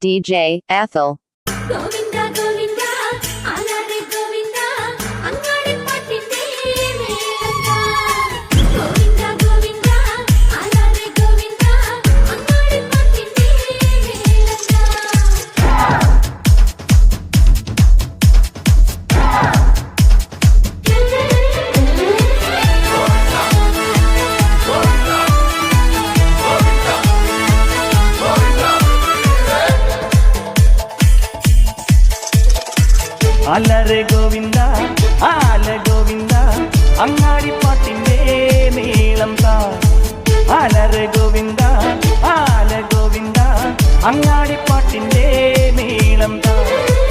DJ Ethel. Govinda Govinda Alare Govinda Angadi Pattinte Melanga Govinda Govinda Alare Govinda Angadi Pattinte Alare Govinda, Ale Govinda, Angadi Pattinte Meelam Ta. Alare Govinda, Ale Govinda, Angadi Pattinte Meelam Ta.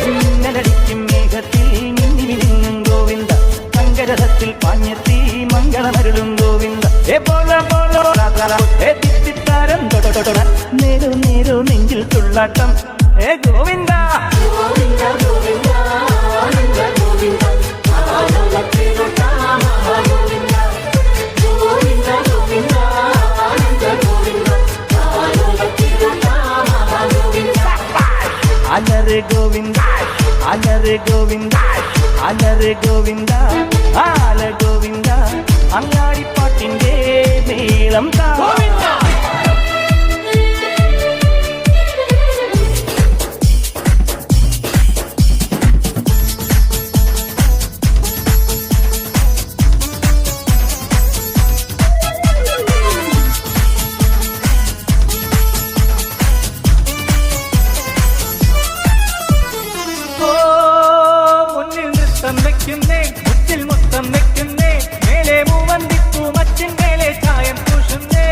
Minnaladikum megathil minni minnum Govinda, Sangaradhathil paanyathi mangalamarulum Govinda. E bola bola radhala, e ditthitharam dodododa, neru neru nenjil thullatam. E Govinda, Govinda Govinda. Alare Govinda, Alare Govinda, Alare Govinda, Ale Govinda, Angadi Pattinte Meelam Ta. Govinda. മുത്തിൽ മുത്തം വെക്കുന്നേ മേലെ മൂവന്തിപ്പൂ machine മേലെ ചായം പൂശുന്നേ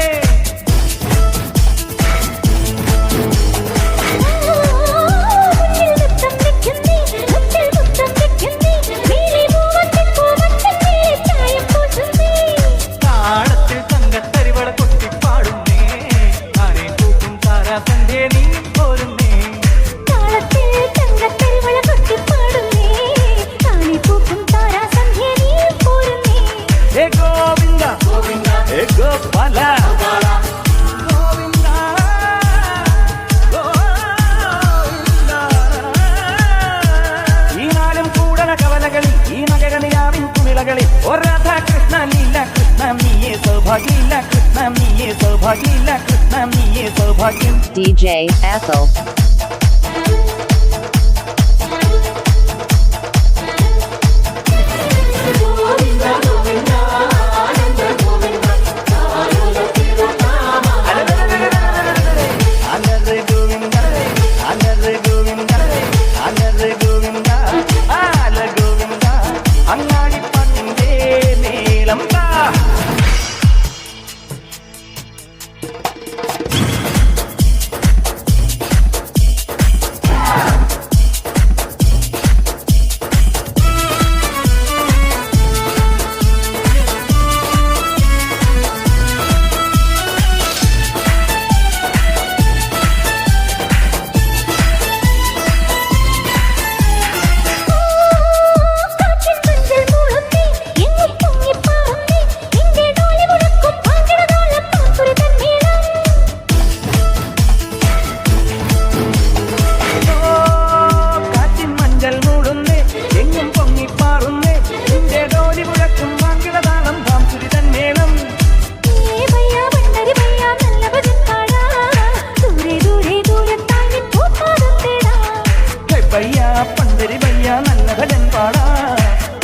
താളത്തിൽ തങ്കത്തരിവള കൊട്ടിപ്പാടുന്നേ ആരെ കൂട്ടും താരാസന്റെ നീ പോരുന്നേ താളത്തിൽ തങ്കത്തരിവള കൊട്ടിപ്പാടുന്നേ Hey Govinda, Govinda, hey Gopala, Govinda, Govinda. Ee naalum koodana kavalakali, ee nagaganiyavin kumilagali. O Radha Krishna Leela Krishna miye saubhagya Leela Krishna miye saubhagya Leela Krishna miye saubhagya. DJ Ethel. Angadi Pattinte Meelam Ta. പന്തരി ഭയ്യ നല്ല ഭജൻ പാടാ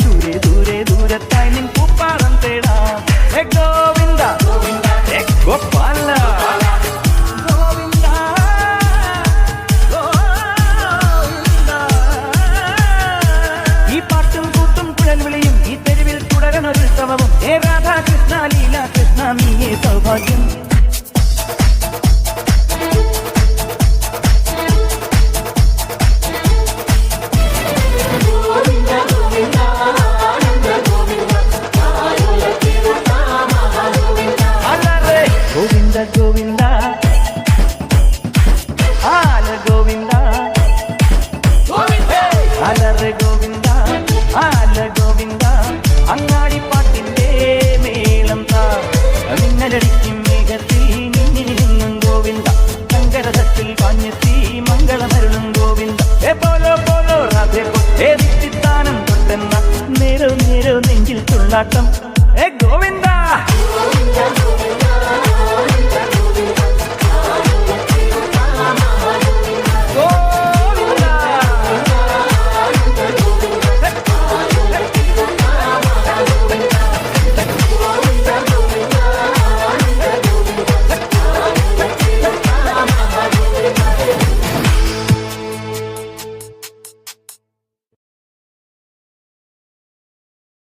ദൂരെ ദൂരെ ദൂരത്തായി നിൻ പൂപ്പാടം തേടാ. ഹേ ഗോവിന്ദ, ഹേ ഗോപാല, ഗോവിന്ദ, ഗോവിന്ദ. ഈ പാട്ടും കൂട്ടും കുഴൽ വിളിയും ഈ തെരുവിൽ തുടരണൊരുത്സവവും. ഹേ രാധാ കൃഷ്ണ ലീല കൃഷ്ണ നീയേ സൗഭാഗ്യം. തുള്ളാട്ടം